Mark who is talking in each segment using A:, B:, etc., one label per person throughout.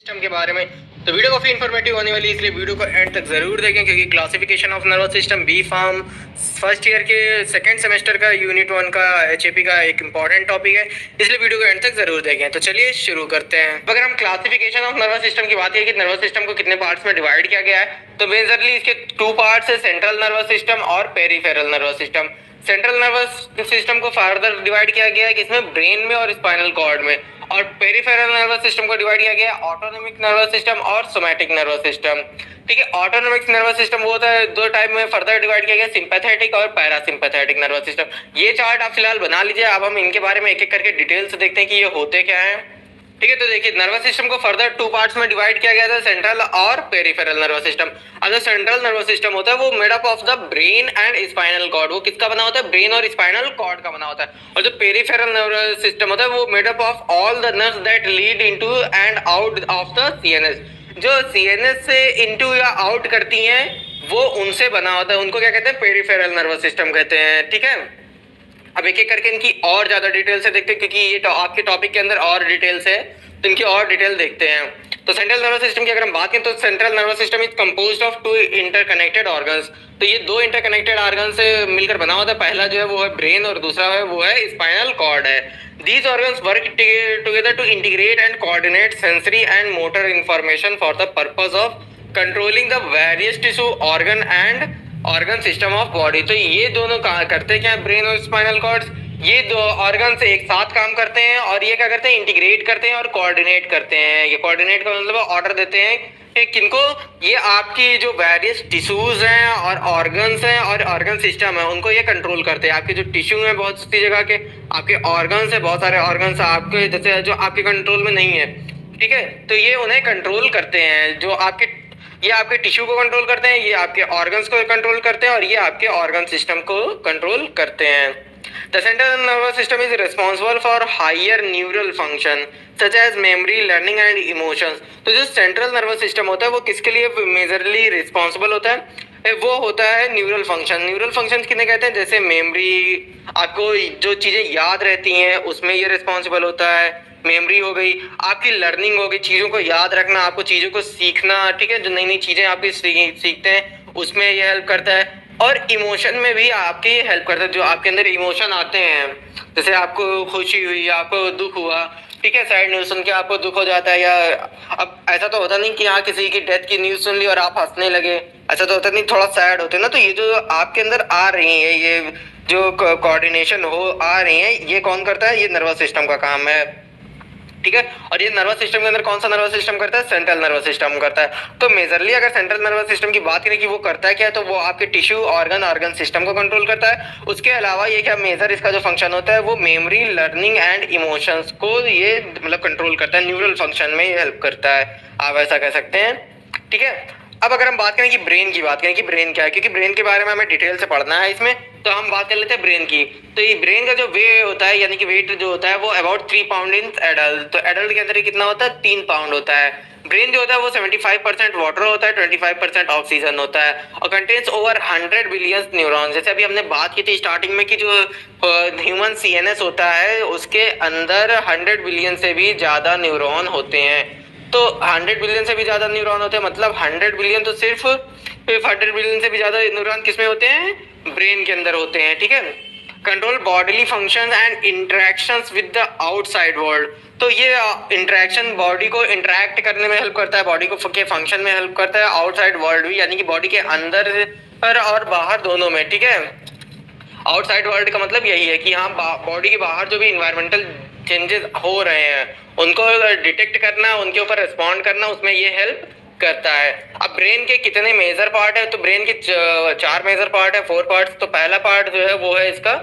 A: System के बारे में। तो वीडियो काफ़ी इन्फॉर्मेटिव होने वाली है, इसलिए वीडियो को एंड तक ज़रूर देखें, क्योंकि classification of nervous system B Pharm first year के सेकंड सेमेस्टर का यूनिट 1 का एचएपी का एक इंपॉर्टेंट टॉपिक है, इसलिए वीडियो को एंड तक ज़रूर देखें। तो चलिए शुरू करते हैं। अगर हम क्लासिफिकेशन ऑफ नर्वस सिस्टम की बात करें कि नर्वस सिस्टम को कितने पार्ट्स में डिवाइड किया गया है, तो मेजरली इसके 2 पार्ट्स है, सेंट्रल नर्वस सिस्टम और peripheral nervous system. Central nervous system को फर्दर डिवाइड किया गया है किसमें, ब्रेन में और स्पाइनल कॉर्ड में। और पेरिफेरल नर्वस सिस्टम को डिवाइड किया गया है ऑटोनोमिक नर्वस सिस्टम और सोमैटिक नर्वस सिस्टम। ठीक है, ऑटोनोमिक नर्वस सिस्टम वो होता है, दो टाइप में फर्दर डिवाइड किया गया, सिंपैथेटिक और पैरासिम्पैथेटिक नर्वस सिस्टम। ये चार्ट आप फिलहाल बना लीजिए। अब हम इनके बारे में एक एक करके डिटेल से देखते हैं कि ये होते क्या है। ठीक है, तो देखिए नर्वस सिस्टम को फर्दर 2 पार्ट्स में डिवाइड किया गया था, सेंट्रल और पेरिफेरल नर्वस सिस्टम। अब जो सेंट्रल नर्वस सिस्टम होता है वो made up of the brain and spinal cord. वो किसका बना होता है, ब्रेन और स्पाइनल कॉर्ड का बना होता है। और जो पेरिफेरल नर्वस सिस्टम होता है वो made up of all the nerves that lead into and out of the CNS. जो सीएनएस से इनटू या आउट करती हैं वो उनसे बना होता है, उनको क्या कहते हैं, पेरिफेरल नर्वस सिस्टम कहते हैं। ठीक है, अब एक एक करके इनकी और ज्यादा डिटेल से देखते हैं, क्योंकि ये आपके टॉपिक के अंदर और डिटेल्स है, तो इनकी और डिटेल देखते हैं। तो सेंट्रल नर्वस सिस्टम की अगर हम बात करें तो central nervous system is composed of 2 interconnected organs. तो ये 2 इंटरकनेक्टेड ऑर्गन से मिलकर बना होता है। पहला जो है वो है ब्रेन और दूसरा है वो है स्पाइनल कॉर्ड है। These organs work together to integrate and coordinate sensory and motor information for the purpose of controlling the various tissue organ and organ system of body. तो ये दोनों करते क्या, ब्रेन और स्पाइनल कॉर्ड्स, ये दो organ से एक साथ काम करते हैं और ये क्या करते हैं, इंटीग्रेट करते हैं और कोऑर्डिनेट करते हैं। ये कोऑर्डिनेट का मतलब ऑर्डर देते हैं किनको, ये आपकी जो वेरियस टिश्यूज हैं और ऑर्गन्स हैं और ऑर्गन सिस्टम है उनको ये कंट्रोल करते हैं। आपके जो टिश्यू है बहुत सी जगह के, आपके ऑर्गन्स है, बहुत सारे ऑर्गन्स आपके जैसे जो आपके कंट्रोल में नहीं है। ठीक है, तो ये उन्हें कंट्रोल करते हैं। जो आपके ये आपके टिश्यू को कंट्रोल करते हैं, ये आपके ऑर्गन्स को कंट्रोल करते हैं और ये आपके ऑर्गन सिस्टम को कंट्रोल करते हैं। The central nervous system is responsible for higher neural function such as memory, learning and emotions. तो जो सेंट्रल नर्वस सिस्टम होता है वो किसके लिए मेजरली रिस्पॉन्सिबल होता है, वो होता है न्यूरल फंक्शन। न्यूरल फंक्शन किन्हें कहते हैं, जैसे मेमोरी, आपको जो चीजें याद रहती हैं उसमें ये रिस्पॉन्सिबल होता है। मेमोरी हो गई, आपकी लर्निंग हो गई, चीज़ों को याद रखना, आपको चीज़ों को सीखना। ठीक है, जो नई नई चीज़ें आपकी सीखते हैं उसमें ये हेल्प करता है। और इमोशन में भी आपकी हेल्प करता है, जो आपके अंदर इमोशन आते हैं, जैसे आपको खुशी हुई, आपको दुख हुआ, ठीक है, सैड न्यूज़ सुन के आपको दुख हो जाता है, या अब ऐसा तो होता नहीं कि हाँ किसी की डेथ की न्यूज़ सुन ली और आप हंसने लगे, ऐसा तो होता नहीं, थोड़ा सैड होते ना। तो ये जो आपके अंदर आ रही है, ये जो कोऑर्डिनेशन हो आ रही है, ये कौन करता है, ये नर्वस सिस्टम का काम है। ठीक है, और ये नर्वस सिस्टम के अंदर कौन सा नर्वस सिस्टम करता है, सेंट्रल नर्वस सिस्टम करता है। तो मेजरली अगर सेंट्रल नर्वस सिस्टम की बात करें कि वो करता है क्या, तो वो आपके टिश्यू, ऑर्गन सिस्टम को कंट्रोल करता है। उसके अलावा ये क्या मेजर इसका जो फंक्शन होता है वो मेमोरी, लर्निंग एंड इमोशंस को ये मतलब कंट्रोल करता है, न्यूरल फंक्शन में ये हेल्प करता है, आप ऐसा कह सकते हैं। ठीक है, अब अगर हम बात करें कि ब्रेन की बात करें कि ब्रेन क्या है, क्योंकि ब्रेन के बारे में हमें डिटेल से पढ़ना है इसमें, तो हम बात कर लेते हैं ब्रेन की। तो ये ब्रेन का जो वेट होता है, यानी कि वेट जो होता है वो अबाउट 3 पाउंड इन एडल्ट। तो एडल्ट के अंदर कितना होता है, 3 पाउंड होता है। ब्रेन जो होता है वो 75% वाटर होता है, 25% ऑक्सीजन होता है और कंटेन्स ओवर 100 बिलियन न्यूरॉन। जैसे अभी हमने बात की थी स्टार्टिंग में कि जो ह्यूमन सीएनएस होता है उसके अंदर 100 बिलियन से भी ज़्यादा न्यूरॉन होते हैं। तो 100 बिलियन से भी ज़्यादा न्यूरॉन होते हैं, मतलब 100 बिलियन तो सिर्फ 100 बिलियन से भी ज़्यादा न्यूरॉन किसमें होते हैं, ब्रेन के अंदर होते हैं। ठीक है, control bodily functions and interactions with the outside world. तो ये इंटरेक्शन बॉडी को इंटरेक्ट करने में हेल्प करता है, बॉडी को के फंक्शन में हेल्प करता है, आउटसाइड वर्ल्ड भी, यानी कि बॉडी के अंदर पर और बाहर दोनों में। ठीक है, आउटसाइड वर्ल्ड का मतलब यही है कि हाँ बॉडी के बाहर जो भी इन्वायरमेंटल चेंजेस हो रहे हैं उनको डिटेक्ट करना, उनके ऊपर रिस्पॉन्ड करना, उसमें ये हेल्प करता है। अब ब्रेन के कितने मेजर पार्ट है, तो ब्रेन के 4 मेजर पार्ट है, 4 पार्ट्स। तो पहला पार्ट जो है वो है इसका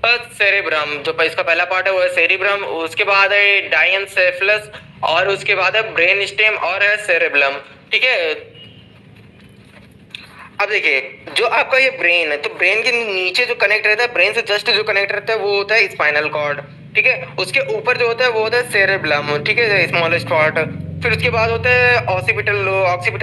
A: सेरेब्रम, जो इसका पहला पार्ट है वो है सेरेब्रम। उसके बाद है डायनसेफलस और उसके बाद है ब्रेन स्टेम और है सेरेब्लम। ठीक है, अब देखिए जो आपका ये ब्रेन है, तो ब्रेन के नीचे जो कनेक्ट रहता है, ब्रेन से जस्ट जो कनेक्ट रहता है वो होता है स्पाइनल कॉर्ड। ठीक है, उसके ऊपर जो होता है वो होता है सेरेब्लम, ठीक है, स्मॉलेस्ट पार्ट। फिर उसके बाद होता है ऑक्सीपिटल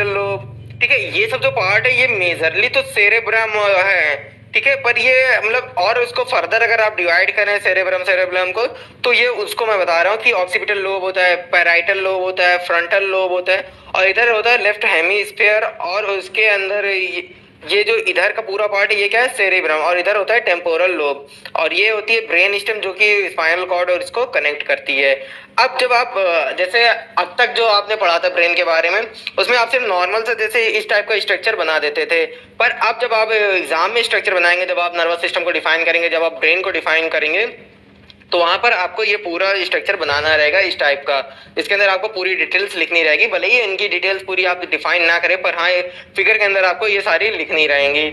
A: लोब। ठीक है, ये सब जो पार्ट है ये मेजरली तो सेरेब्रम है, ठीक है। पर ये मतलब और उसको फर्दर अगर आप डिवाइड करें सेरेब्रम सेरेब्रम को, तो ये उसको मैं बता रहा हूँ कि ऑक्सीपिटल लोब होता है, पैराइटल लोब होता है, फ्रंटल लोब होता है, और इधर होता है लेफ्ट हेमीस्फीयर, और उसके अंदर ये जो इधर का पूरा पार्ट है ये क्या है, सेरेब्रम, और इधर होता है टेम्पोरल लोब, और ये होती है ब्रेन स्टेम जो कि स्पाइनल कॉर्ड और इसको कनेक्ट करती है। अब जब आप जैसे अब तक जो आपने पढ़ा था ब्रेन के बारे में, उसमें आप सिर्फ नॉर्मल से जैसे इस टाइप का स्ट्रक्चर बना देते थे, पर अब जब आप एग्जाम में स्ट्रक्चर बनाएंगे, जब आप नर्वस सिस्टम को डिफाइन करेंगे, जब आप ब्रेन को डिफाइन करेंगे, तो वहां पर आपको ये पूरा स्ट्रक्चर बनाना रहेगा इस टाइप का। इसके अंदर आपको पूरी डिटेल्स लिखनी रहेगी, भले ही इनकी डिटेल्स पूरी आप डिफाइन ना करें, पर हाँ फिगर के अंदर आपको ये सारी लिखनी रहेंगी।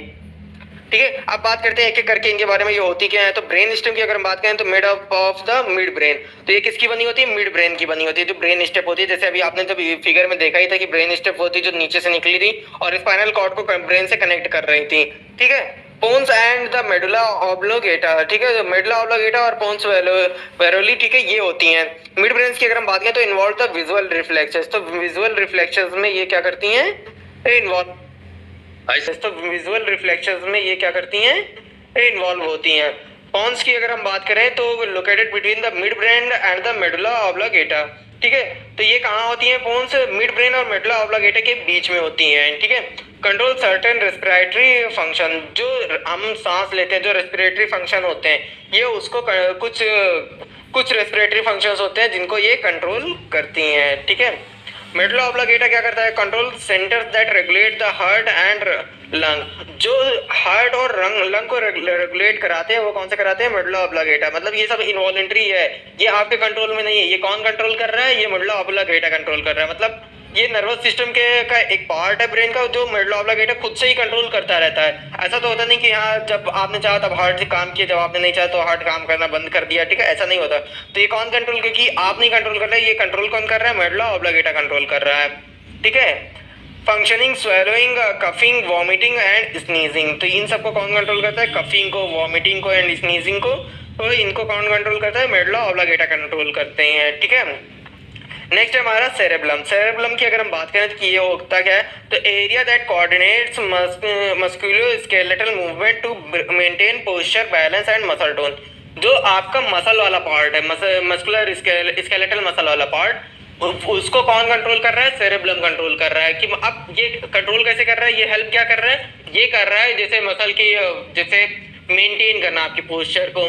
A: ठीक है, अब बात करते हैं एक एक करके इनके बारे में, ये होती क्या है। तो ब्रेन स्टेम की अगर हम बात करें तो made up of the mid brain, तो ये किसकी बनी होती है, मिड ब्रेन की बनी होती है। जो ब्रेन स्टेप होती है, जैसे अभी आपने जब फिगर में देखा ही था कि ब्रेन स्टेप होती है जो नीचे से निकली थी और स्पाइनल कॉर्ड को ब्रेन से कनेक्ट कर रही थी। ठीक है, पोन्स एंड द मेडुला ऑब्लोगेटा, ठीक है, मेडुला ऑब्लोगेटा और पोन्स वेरोली, ठीक है, ये होती हैं। मिड ब्रेन की अगर हम बात करें तो इन्वॉल्व द विजुअल रिफ्लेक्सेस, तो विजुअल रिफ्लेक्सेस में ये क्या करती हैं, इन्वॉल्व, तो विजुअल रिफ्लेक्शंस में ये क्या करती हैं, इन्वॉल्व होती हैं। पॉन्स की अगर हम बात करें तो located between the midbrain and the medulla oblongata. ठीक है, तो ये कहाँ होती हैं पॉन्स, मिड ब्रेन और मेडुला ऑब्लोगेटा के बीच में होती हैं। ठीक है, कंट्रोल सर्टेन रेस्पिरेटरी फंक्शन, जो हम सांस लेते हैं, जो रेस्पिरेटरी फंक्शन होते हैं, ये उसको कुछ रेस्पिरेटरी फंक्शंस होते हैं जिनको ये कंट्रोल करती हैं। ठीक है, मेडुला ऑब्लोगेटा क्या करता है, control centres that regulate the heart and lung, जो हार्ट और लंग को रेगुलेट कराते हैं वो कौन से कराते हैं, मेडुला ऑब्लोगेटा। मतलब ये सब इनवॉलंटरी है, ये आपके कंट्रोल में नहीं है। ये कौन कंट्रोल कर रहा है, ये मेडुला ऑब्लोगेटा कंट्रोल कर रहा है। मतलब ये नर्वस सिस्टम के का एक पार्ट है ब्रेन का, जो मेडुला ऑब्लोगेटा खुद से ही कंट्रोल करता रहता है। ऐसा तो होता नहीं कि हाँ जब आपने चाहा तब हार्ट से काम किया, जब आपने नहीं चाहा तो हार्ट काम करना बंद कर दिया। ठीक है, ऐसा नहीं होता। तो ये कौन कंट्रोल, क्योंकि आप नहीं कंट्रोल कर रहे, ये कंट्रोल कौन कर रहा है, मेडुला ऑब्लोगेटा कंट्रोल कर रहा है। ठीक है, functioning, swallowing, coughing, vomiting and sneezing, तो इन सबको कौन कंट्रोल करता है, कफिंग को, वॉमिटिंग को एंड स्नीजिंग को, तो इनको कौन कंट्रोल करता है, मेडुला ऑब्लोगेटा कंट्रोल करते हैं। ठीक है, नेक्स्ट है हमारा सेरेब्लम। सेरेब्लम की अगर हम बात करें तो ये होता क्या है, तो area that coordinates musculoskeletal movement to maintain posture, balance and muscle tone, जो आपका मसल वाला पार्ट है, मस्कुलर स्केलेटल मसल वाला पार्ट, उसको कौन कंट्रोल कर रहा है, सेरेब्लम कंट्रोल कर रहा है। कि अब ये कंट्रोल कैसे कर रहा है, ये हेल्प क्या कर रहा है, ये कर रहा है जैसे मसल की, जैसे मेंटेन करना आपकी पोस्चर को,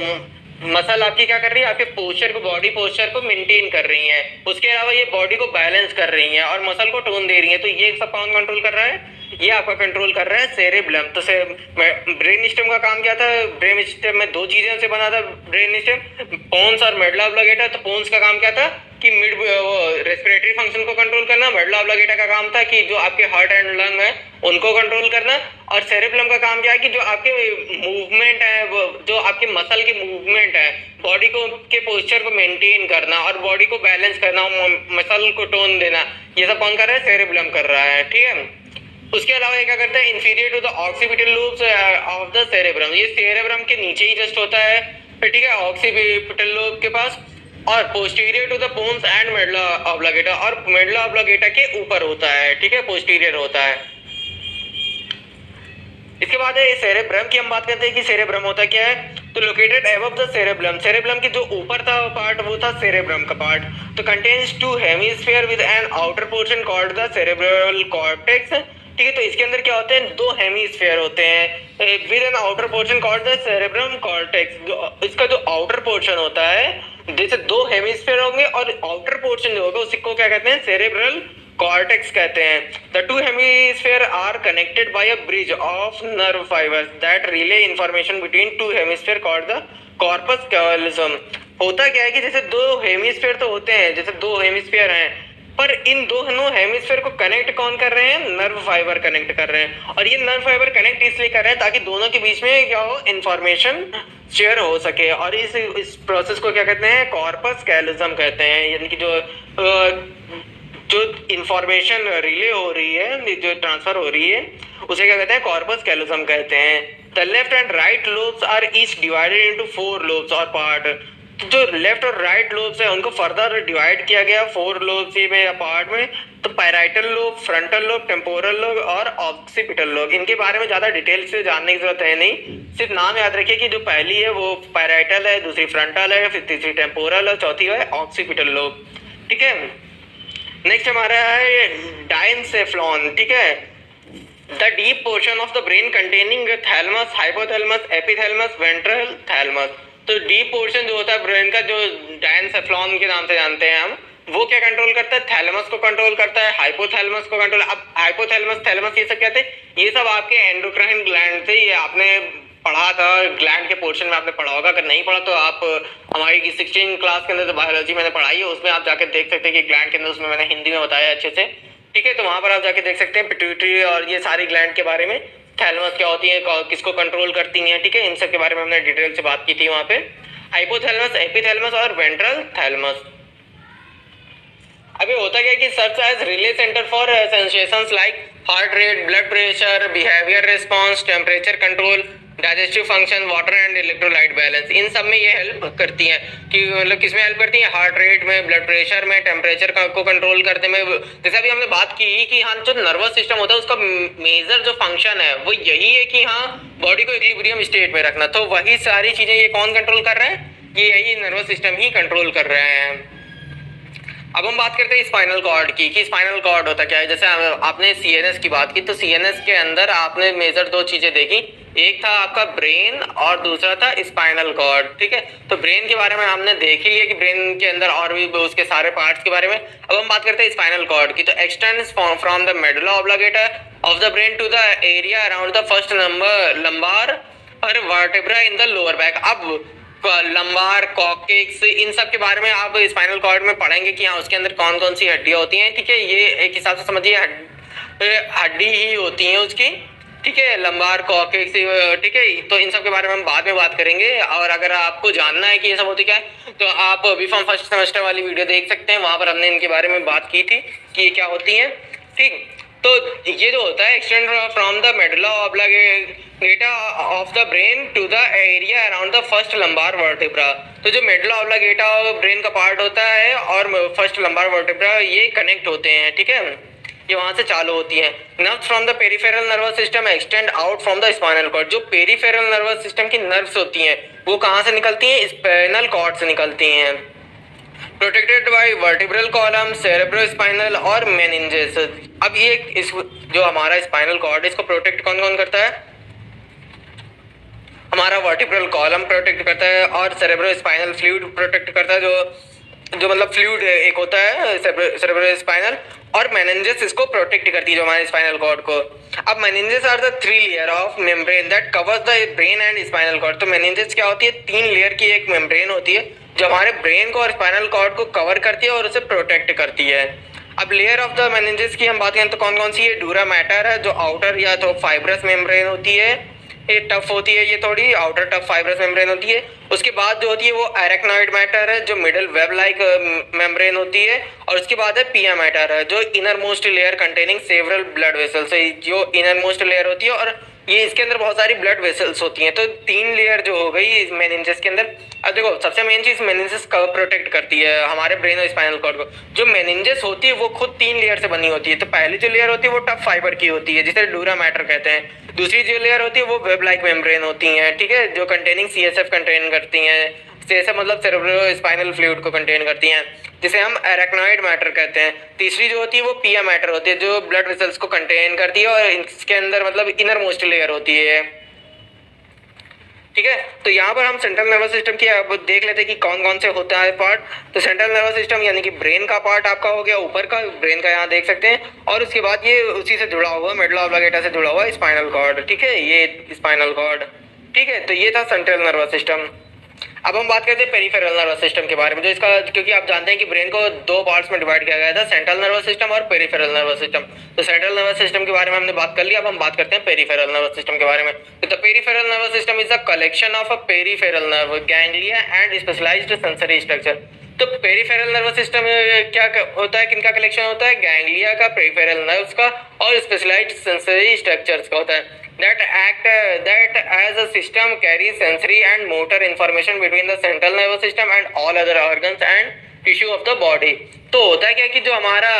A: मसल आपकी क्या कर रही है, आपके पोस्चर को, बॉडी पोस्चर को मेंटेन कर रही है। उसके अलावा ये बॉडी को बैलेंस कर रही है और मसल को टोन दे रही है। तो ये सब कौन कंट्रोल कर रहा है, ये आपका कंट्रोल कर रहा है सेरेब्लम। तो ब्रेन स्टेम का काम क्या था, ब्रेन स्टेम में दो चीजें से बना था ब्रेन स्टेम, पोन्स और मेडुला ऑब्लोगेटा। तो पोन्स का काम क्या था कि मिड रेस्पिरेटरी फंक्शन को कंट्रोल करना, मेडुला ऑब्लोगेटा का काम था कि जो आपके हार्ट एंड लंग है उनको कंट्रोल करना, और सेरेब्लम का काम क्या है कि जो आपके मूवमेंट है, जो आपके मसल की मूवमेंट है, बॉडी को के पोस्चर को मेंटेन करना और बॉडी को बैलेंस करना, मसल को टोन देना, ये सब कौन कर रहा है, सेरेब्लम कर रहा है। ठीक है, उसके अलावा ये क्या करता है, inferior to the occipital lobes of the cerebrum, ये सेरेब्रम के नीचे ही जस्ट होता है। ठीक है, ऑक्सीपिटल लोब के पास, और posterior to the pons and medulla oblongata, और मेडुला ऑब्लोगेटा के ऊपर होता है। ठीक है, पोस्टीरियर होता है। इसके बाद है सेरेब्रम की हम बात करते हैं कि सेरेब्रम होता क्या है, तो located above the cerebrum, cerebrum की जो ऊपर था पार्ट वो था सेरेब्रम का पार्ट। तो contains two hemisphere with an outer portion called the cerebral cortex. ठीक है, तो इसके अंदर क्या होते हैं, दो हेमिस्फीयर होते हैं with an outer portion called the cerebrum cortex. इसका जो आउटर पोर्शन होता है, जैसे दो हेमिस्फीयर होंगे और आउटर पोर्शन जो होगा उसको क्या कहते हैं, सेरेब्रल कॉर्टेक्स कहते हैं। The two hemisphere are connected by a bridge of nerve fibres that relay information between two hemisphere called the corpus callosum. होता क्या है कि जैसे दो हेमिस्फीयर तो होते हैं, जैसे दो हेमिस्फीयर हैं, पर इन दोनों हेमिस्फीयर को कनेक्ट कौन कर रहे हैं, नर्व फाइबर कनेक्ट कर रहे हैं। और ये नर्व फाइबर कनेक्ट इसलिए कर रहे हैं ताकि दोनों के बीच में क्या हो, इंफॉर्मेशन शेयर हो सके। और इस प्रोसेस को क्या कहते हैं, कॉर्पस कैलोसम कहते हैं। यानी कि जो इंफॉर्मेशन रिले हो रही है, जो ट्रांसफर हो रही है, उसे क्या कहते हैं, कॉर्पस कैलोसम कहते हैं। The left and right lobes are each divided into 4 lobes और पार्ट। जो लेफ्ट और राइट लोब्स है उनको फर्दर डिवाइड किया गया 4 लोब्स में अपार्ट में। तो parietal lobe, frontal lobe, temporal lobe और ऑक्सीपिटल लोब, इनके बारे में ज्यादा डिटेल से जानने की जरूरत है नहीं, सिर्फ नाम याद रखिए कि जो पहली है वो पैराइटल है, दूसरी फ्रंटल है, फिर तीसरी टेम्पोरल और चौथी है ऑक्सीपिटल लोब। ठीक है, नेक्स्ट हमारा है डायनसेफ्लॉन। ठीक है, the deep portion of the brain containing thalamus, hypothalamus, epithalamus, ventral thalamus. तो डीप पोर्शन जो होता है ब्रेन का, जो डायनसेफ्लॉन के नाम से जानते हैं हम, वो क्या कंट्रोल करता है? थैलेमस को कंट्रोल करता है, हाइपोथैलेमस को कंट्रोल। अब हाइपोथैलेमस, थैलेमस ये सब क्या थे? ये सब आपके एंडोक्राइन ग्लैंड थे। ये आपने पढ़ा था ग्लैंड के पोर्शन में, आपने पढ़ा होगा। अगर नहीं पढ़ा तो आप हमारी 16 क्लास के अंदर जो बायोलॉजी मैंने पढ़ाई है उसमें आप जाकर देख सकते हैं कि ग्लैंड के अंदर, उसमें मैंने हिंदी में बताया अच्छे से। ठीक है, तो वहां पर आप जाके देख सकते हैं पिट्यूटरी और ये सारी ग्लैंड के बारे में, थैलेमस क्या होती है, किसको कंट्रोल करती हैं। ठीक है, इन सब के बारे में हमने डिटेल से बात की थी वहां पे। हाइपोथैलेमस, एपिथैलेमस और वेंट्रल थैलेमस। अभी होता क्या है कि serves as relay centre for sensations like heart rate, blood pressure, behaviour response, temperature control, digestive function, water and electrolyte balance. इन सब में ये हेल्प करती हैं कि मतलब किस में हेल्प करती हैं? हार्ट रेट में, ब्लड प्रेशर में, टेम्परेचर को कंट्रोल करने में। जैसे अभी हमने बात की कि हाँ, जो नर्वस सिस्टम होता है उसका मेजर जो फंक्शन है वो यही है कि हाँ, बॉडी को इक्विलिब्रियम स्टेट में रखना। तो वही सारी चीजें ये कौन कंट्रोल कर रहे हैं? ये यही नर्वस सिस्टम ही कंट्रोल कर रहे हैं। अब हम बात करते हैं स्पाइनल कॉर्ड की, कि स्पाइनल कॉर्ड होता क्या है। जैसे आपने सीएनएस की बात की, तो सीएनएस के अंदर आपने मेजर 2 चीजें देखी, एक था आपका ब्रेन और दूसरा था स्पाइनल कॉर्ड। ठीक है, तो ब्रेन के बारे में हमने देख ही लिया कि ब्रेन के अंदर और भी उसके सारे पार्ट्स के बारे में। अब हम बात करते हैं स्पाइनल कॉर्ड की। तो extends from the medulla oblongata of the brain to the area around the first lumbar और vertebra in the lower back. अब लंबार, कॉकेक्स, इन सब के बारे में आप स्पाइनल कॉर्ड में पढ़ेंगे कि हाँ, उसके अंदर कौन कौन सी हड्डियां होती हैं। ठीक है, ये एक हिसाब से समझिए हड्डी ही होती है उसकी। ठीक है, लंबार, कॉकेक्स। ठीक है, तो इन सब के बारे में हम बाद में बात करेंगे। और अगर आपको जानना है कि ये सब होती क्या है, तो आप बी फॉर्म फर्स्ट सेमेस्टर वाली वीडियो देख सकते हैं, वहां पर हमने इनके बारे में बात की थी कि ये क्या होती है। ठीक, तो ये जो होता है extend from the medulla oblongata of the brain to the area around the first lumbar vertebra. तो जो मेडुला ऑब्लिगेटा ब्रेन का पार्ट होता है और फर्स्ट लंबार वर्टेब्रा, ये कनेक्ट होते हैं। ठीक है, ये वहां से चालू होती है। Nerves from the peripheral nervous system extend out from the spinal cord. जो पेरिफेरल नर्वस सिस्टम की नर्व्स होती हैं वो कहां से निकलती हैं? स्पाइनल कॉर्ड से निकलती हैं। Protected by vertebral column, cerebrospinal और मेनिंजेस। अब ये इस जो हमारा स्पाइनल कॉर्ड, इसको प्रोटेक्ट कौन कौन करता है? हमारा वर्टिब्रल कॉलम प्रोटेक्ट करता है और सेरेब्रोस्पाइनल फ्लूइड प्रोटेक्ट करता है, जो मतलब फ्लूइड एक होता है सेरेब्रोस्पाइनल, और मेनिंजेस इसको प्रोटेक्ट करती है जो हमारे स्पाइनल कॉर्ड को। अब meninges are the 3 layer of membrane that covers the brain and spinal cord. तो मेनिंजेस क्या होती है? 3 लेयर की एक मेम्ब्रेन होती है जो हमारे ब्रेन को और स्पाइनल कॉर्ड को कवर करती है और उसे प्रोटेक्ट करती है। अब लेयर ऑफ द मेनिंजेस की हम बात करें तो कौन कौन सी है? डूरा मैटर है, जो आउटर या तो फाइब्रस मेम्ब्रेन होती है, ये टफ होती है, ये थोड़ी आउटर टफ फाइब्रस मेम्ब्रेन होती है। उसके बाद जो होती है वो एरेक्नॉइड मैटर है, जो मिडल वेब लाइक मेम्ब्रेन होती है। और उसके बाद है पिया मैटर है, जो inner most layer containing several blood vessels है, जो इनर मोस्ट लेयर होती है और ये इसके अंदर बहुत सारी ब्लड वेसल्स होती हैं। तो 3 लेयर जो हो गई मेनिंजेस के अंदर। अब देखो, सबसे मेन चीज मेनिंजेस कब प्रोटेक्ट करती है हमारे ब्रेन और स्पाइनल कॉर्ड को? जो मेनिंजेस होती है वो खुद 3 लेयर से बनी होती है। तो पहली जो लेयर होती है वो टफ फाइबर की होती है, जिसे डूरा मैटर कहते हैं। दूसरी जो लेयर होती है वो वेब लाइक मेम्ब्रेन होती है। ठीक है, जो कंटेनिंग सीएसएफ कंटेन करती हैं। सीएसएफ मतलब सेरेब्रो स्पाइनल फ्लूइड को कंटेन करती हैं, जिसे हम एरेक्नॉइड मैटर कहते हैं। तीसरी जो होती है वो पिया मैटर होती है, जो ब्लड वेसल्स को कंटेन करती है और इसके अंदर मतलब इनर मोस्ट लेयर होती है। ठीक है, तो यहाँ पर हम सेंट्रल नर्वस सिस्टम की अब देख लेते हैं कि कौन कौन से होता है पार्ट। तो सेंट्रल नर्वस सिस्टम यानी कि ब्रेन का पार्ट आपका हो गया, ऊपर का ब्रेन का यहाँ देख सकते हैं। और उसके बाद ये उसी से जुड़ा हुआ, मेडुला ऑब्लिगेटा से जुड़ा हुआ स्पाइनल कॉर्ड। ठीक है, ये स्पाइनल कॉर्ड। ठीक है, तो ये था सेंट्रल नर्वस सिस्टम। अब हम बात करते हैं पेरिफेरल नर्वस सिस्टम के बारे में, जो इसका, क्योंकि आप जानते हैं कि ब्रेन को 2 पार्ट्स में डिवाइड किया गया था, सेंट्रल नर्वस सिस्टम और पेरिफेरल नर्वस सिस्टम। तो सेंट्रल नर्वस सिस्टम के बारे में हमने बात कर लिया, अब हम बात करते हैं पेरिफेरल नर्वस सिस्टम के बारे में। तो peripheral nervous system is the collection of a peripheral nerve, ganglia and specialised sensory structure. तो पेरिफेरल नर्वस सिस्टम क्या होता है, किनका कलेक्शन होता है? गैंग्लिया का, पेरिफेरल नर्व्स का और स्पेशलाइज्ड सेंसरी स्ट्रक्चर्स का होता है। that as a system carries sensory and motor information between the central nervous system and all other organs and tissue of the body. तो होता क्या कि जो हमारा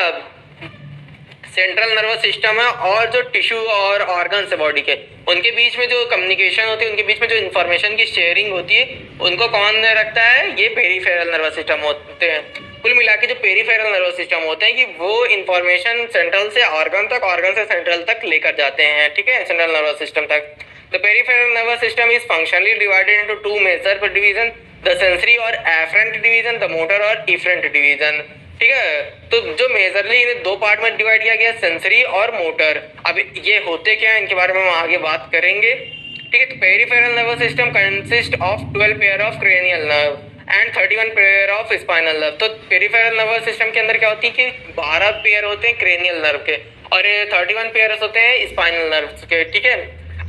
A: सेंट्रल नर्वस सिस्टम है और जो टिश्यू और ऑर्गन्स है बॉडी के, उनके बीच में जो कम्युनिकेशन होती है, उनके बीच में जो इन्फॉर्मेशन की शेयरिंग होती है, उनको कौन रखता है? ये पेरिफेरल नर्वस सिस्टम होते हैं. कुल मिला के जो पेरिफेरल नर्वस सिस्टम होते हैं कि वो इन्फॉर्मेशन सेंट्रल से ऑर्गन तक, ऑर्गन से सेंट्रल तक लेकर जाते हैं. ठीक है, सेंट्रल नर्वस सिस्टम तक. The peripheral nervous system is functionally divided into two major division, the sensory or afferent division, the motor or efferent division. ठीक है, तो जो मेजरली इन्हें दो पार्ट में डिवाइड किया गया, सेंसरी और मोटर. अब ये होते क्या है, इनके बारे में हम आगे बात करेंगे. ठीक है, तो peripheral nervous system consist of 12 pair of cranial nerve and 31 pair of spinal nerve. तो पेरिफेरल नर्वस सिस्टम के अंदर क्या होती है कि 12 पेयर होते हैं क्रेनियल नर्व के और 31 पेयर होते हैं स्पाइनल नर्व के. ठीक है,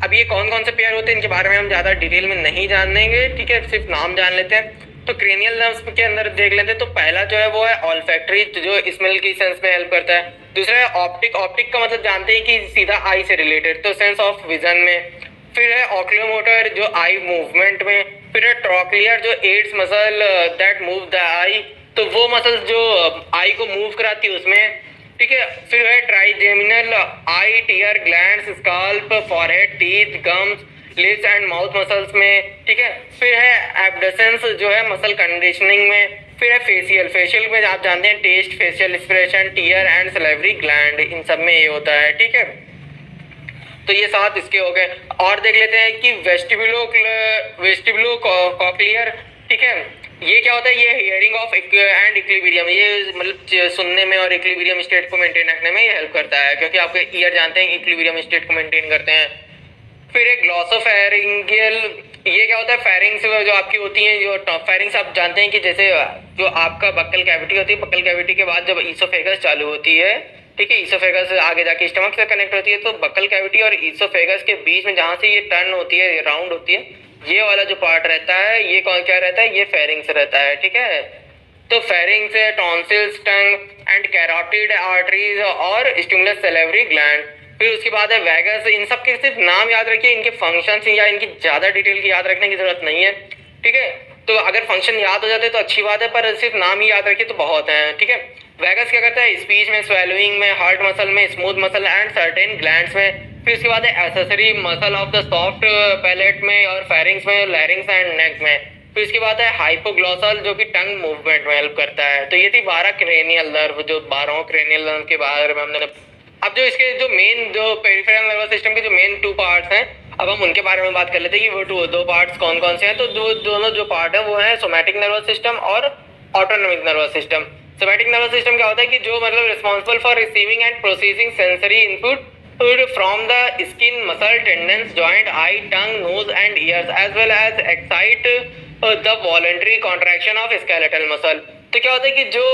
A: अब ये कौन कौन से पेयर होते हैं इनके बारे में हम ज़्यादा डिटेल में नहीं जानेंगे. ठीक है, सिर्फ नाम जान लेते हैं. तो क्रेनियल नर्व्स के अंदर देख लेते हैं. तो पहला जो है वो है ऑल्फैक्टरी, जो स्मेल की सेंस में हेल्प करता है. दूसरा है ऑप्टिक. ऑप्टिक का मतलब जानते हैं कि सीधा आई से रिलेटेड, तो सेंस ऑफ विजन में. फिर है ऑक्यूलोमोटर, जो आई मूवमेंट में. फिर है ट्रॉक्लियर, जो aids muscle that move the eye, तो वो मसल जो आई को मूव कराती है उसमें. ठीक है, फिर है trigeminal, eye, tear glands, scalp, forehead, teeth, gums, lips and mouth muscles में. ठीक है, फिर है एब्डसेंस, जो है मसल कंडीशनिंग में. फिर है फेशियल. फेशियल में आप जानते हैं taste, facial expression, tear and salivary gland, इन सब में ये होता है. ठीक है, तो ये 7 इसके हो गए. और देख लेते हैं कि वेस्टिबुलो कॉक्लियर. ठीक है, ये क्या होता है? ये हियरिंग ऑफ एंड इक्विलिब्रियम, ये मतलब सुनने में और इक्विलिब्रियम स्टेट को मेंटेन रखने में ये हेल्प करता है, क्योंकि आपके ईयर जानते हैं इक्विलिब्रियम स्टेट को मेंटेन करते हैं. फिर एक ग्लॉसोफेरिंगियल, ये क्या होता है? फेरिंग्स जो आपकी होती हैं, जो फेरिंग्स आप जानते हैं कि जैसे जो आपका बक्कल कैविटी होती है, बक्कल कैविटी के बाद जब ईसोफेगस चालू होती है, ठीक है, ईसोफेगस आगे जाके स्टमक से कनेक्ट होती है, तो बक्कल कैविटी और ईसोफेगस के बीच में जहाँ से ये टर्न होती है, राउंड होती है, ये वाला जो पार्ट रहता है, ये कौन क्या रहता है? ये फेरिंग्स रहता है. ठीक है, तो pharynx, tonsils, tongue and carotid arteries और स्टिमुलस सैलिवरी ग्लैंड. फिर उसके बाद है वैगस. इन सब के सिर्फ नाम याद रखिए, इनके फंक्शंस या इनकी ज़्यादा डिटेल की याद रखने की जरूरत नहीं है. ठीक है, तो अगर फंक्शन याद हो जाते तो अच्छी बात है, पर सिर्फ नाम ही याद रखिए तो बहुत है. ठीक है, वैगस क्या करता है? स्पीच में, स्वेलोइंग में, हार्ट मसल में, smooth muscle and certain glands में. फिर उसके बाद है accessory muscle of the soft palate में और फेरिंग्स में, लैरिंग्स एंड नेक में. फिर इसके बाद है हाइपोग्लॉसल, जो कि टंग मूवमेंट में हेल्प करता है. तो ये थी 12 क्रेनियल नर्व, जो 12 क्रेनियल नर्व के बारे में हमने. अब जो इसके जो मेन, जो पेरिफेरल नर्वस सिस्टम के जो मेन 2 पार्ट्स हैं, अब हम उनके बारे में बात कर लेते हैं कि वो दो पार्ट्स कौन कौन से हैं. तो दोनों जो पार्ट है वो है सोमैटिक नर्वस सिस्टम और autonomic nervous system. Somatic nervous system क्या होता है कि जो मतलब responsible for receiving and processing sensory input from the skin, muscle, tendons, joint, eye, tongue, nose and ears, as well as excite the voluntary contraction of skeletal muscle. तो क्या होता है कि जो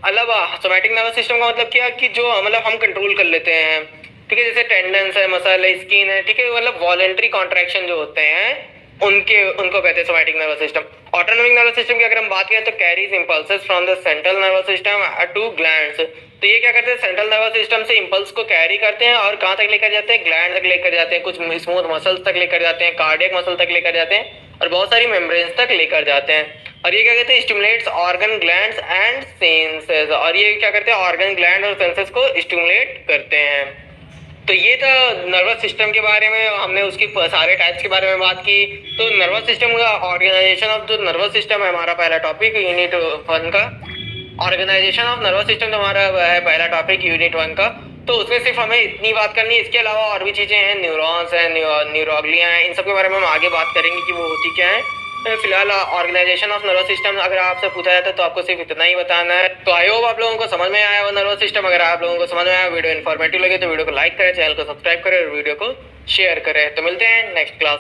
A: मतलब सोमैटिक नर्वस सिस्टम का मतलब क्या है कि जो मतलब हम कंट्रोल कर लेते हैं. ठीक है, जैसे टेंडन्स है, मसल है, स्किन है. ठीक है, मतलब वॉलंटरी कॉन्ट्रैक्शन जो होते हैं उनको कहते हैं somatic nervous system. Autonomic nervous system की अगर हम बात करें तो carries impulses from the central nervous system to glands. तो ये क्या करते हैं? सेंट्रल नर्वस सिस्टम से इम्पल्स को कैरी करते हैं और कहाँ तक लेकर जाते हैं? ग्लैंड तक लेकर जाते हैं, कुछ स्मूथ मसल्स तक लेकर जाते हैं, कार्डियक मसल तक लेकर जाते हैं और बहुत सारी मेम्ब्रेन्स तक लेकर जाते हैं. और ये क्या कहते हैं? Stimulates organ, glands and senses. और ये क्या करते हैं? ऑर्गन, ग्लैंड और सेंसेस को स्टिमुलेट करते हैं. तो ये था नर्वस सिस्टम के बारे में, हमने उसकी सारे टाइप्स के बारे में बात की. तो नर्वस सिस्टम का ऑर्गेनाइजेशन ऑफ जो नर्वस सिस्टम है हमारा पहला टॉपिक यूनिट 1 का. ऑर्गेनाइजेशन ऑफ नर्वस सिस्टम तो हमारा है पहला टॉपिक यूनिट 1 का. तो उसमें सिर्फ हमें इतनी बात करनी है. इसके अलावा और भी चीज़ें हैं, न्यूरॉन्स हैं, न्यूरोग्लिया हैं, इन सब के बारे में हम आगे बात करेंगे कि वो होती क्या है. फिलहाल ऑर्गेनाइजेशन ऑफ नर्वस सिस्टम अगर आपसे पूछा जाता है तो आपको सिर्फ इतना ही बताना है. तो आई होप आप लोगों को समझ में आया वो नर्वस सिस्टम. अगर आप लोगों को समझ में आया, वीडियो इन्फॉर्मेटिव लगे तो वीडियो को लाइक करें, चैनल को सब्सक्राइब करें और वीडियो को शेयर करें. तो मिलते हैं नेक्स्ट क्लास.